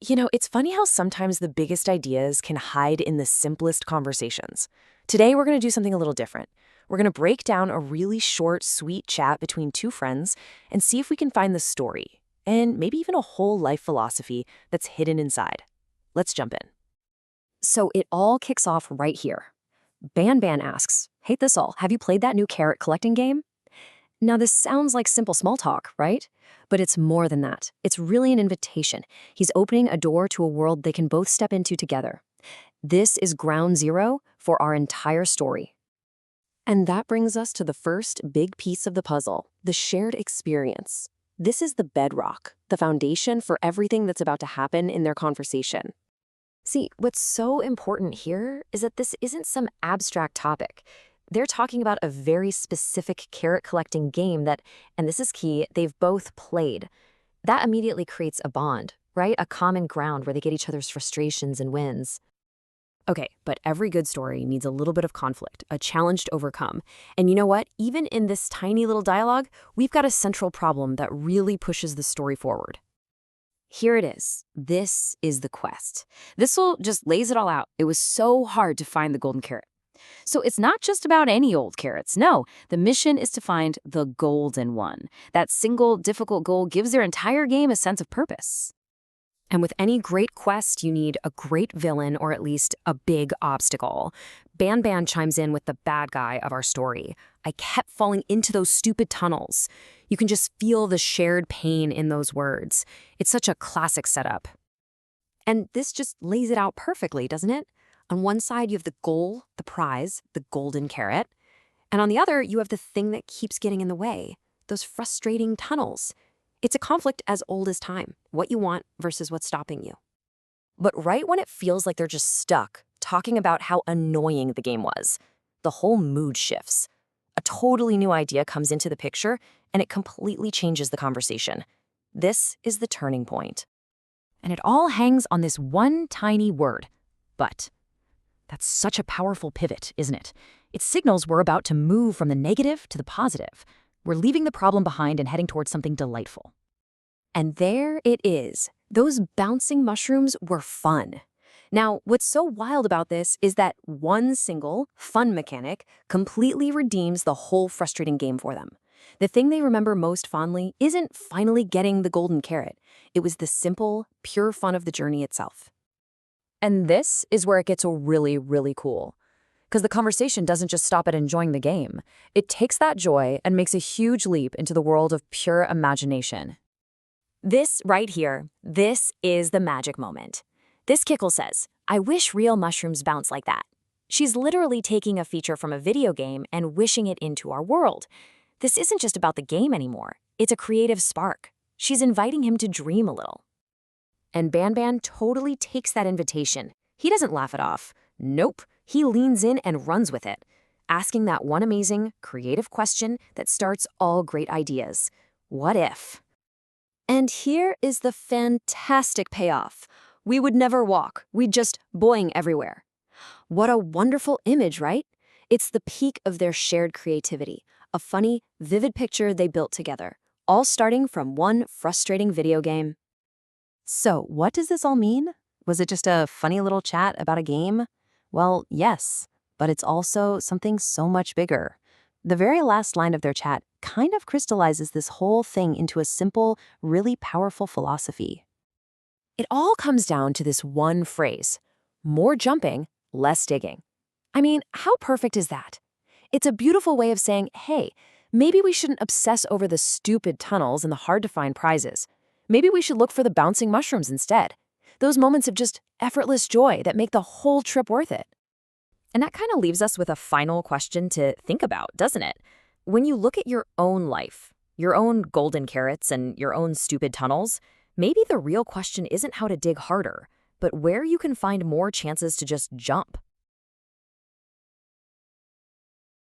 It's funny how sometimes the biggest ideas can hide in the simplest conversations. Today, we're going to do something a little different. We're going to break down a really short, sweet chat between two friends and see if we can find the story, and maybe even a whole life philosophy that's hidden inside. Let's jump in. So it all kicks off right here. Ban Ban asks, "Hate this all. Have you played that new carrot collecting game?" Now, this sounds like simple small talk, right? But it's more than that. It's really an invitation. He's opening a door to a world they can both step into together. This is ground zero for our entire story. And that brings us to the first big piece of the puzzle, the shared experience. This is the bedrock, the foundation for everything that's about to happen in their conversation. See, what's so important here is that this isn't some abstract topic. They're talking about a very specific carrot collecting game that, and this is key, they've both played. That immediately creates a bond, right? A common ground where they get each other's frustrations and wins. Okay, but every good story needs a little bit of conflict, a challenge to overcome. And you know what? Even in this tiny little dialogue, we've got a central problem that really pushes the story forward. Here it is. This is the quest. This will just lays it all out. It was so hard to find the golden carrot. So it's not just about any old carrots. No, the mission is to find the golden one. That single difficult goal gives their entire game a sense of purpose. And with any great quest, you need a great villain or at least a big obstacle. Ban Ban chimes in with the bad guy of our story. "I kept falling into those stupid tunnels." You can just feel the shared pain in those words. It's such a classic setup. And this just lays it out perfectly, doesn't it? On one side, you have the goal, the prize, the golden carrot. And on the other, you have the thing that keeps getting in the way, those frustrating tunnels. It's a conflict as old as time, what you want versus what's stopping you. But right when it feels like they're just stuck, talking about how annoying the game was, the whole mood shifts. A totally new idea comes into the picture, and it completely changes the conversation. This is the turning point. And it all hangs on this one tiny word, but. That's such a powerful pivot, isn't it? It signals we're about to move from the negative to the positive. We're leaving the problem behind and heading towards something delightful. And there it is. Those bouncing mushrooms were fun. Now, what's so wild about this is that one single, fun mechanic completely redeems the whole frustrating game for them. The thing they remember most fondly isn't finally getting the golden carrot. It was the simple, pure fun of the journey itself. And this is where it gets really, really cool. Because the conversation doesn't just stop at enjoying the game. It takes that joy and makes a huge leap into the world of pure imagination. This right here, this is the magic moment. This Kickle says, "I wish real mushrooms bounce like that." She's literally taking a feature from a video game and wishing it into our world. This isn't just about the game anymore. It's a creative spark. She's inviting him to dream a little. And Ban Ban totally takes that invitation. He doesn't laugh it off. Nope, he leans in and runs with it, asking that one amazing, creative question that starts all great ideas. What if? And here is the fantastic payoff. We would never walk. We'd just boing everywhere. What a wonderful image, right? It's the peak of their shared creativity, a funny, vivid picture they built together, all starting from one frustrating video game. So, what does this all mean? Was it just a funny little chat about a game? Well, yes, but it's also something so much bigger. The very last line of their chat kind of crystallizes this whole thing into a simple, really powerful philosophy. It all comes down to this one phrase: more jumping, less digging. I mean, how perfect is that? It's a beautiful way of saying, hey, maybe we shouldn't obsess over the stupid tunnels and the hard-to-find prizes. Maybe we should look for the bouncing mushrooms instead. Those moments of just effortless joy that make the whole trip worth it. And that kind of leaves us with a final question to think about, doesn't it? When you look at your own life, your own golden carrots and your own stupid tunnels, maybe the real question isn't how to dig harder, but where you can find more chances to just jump.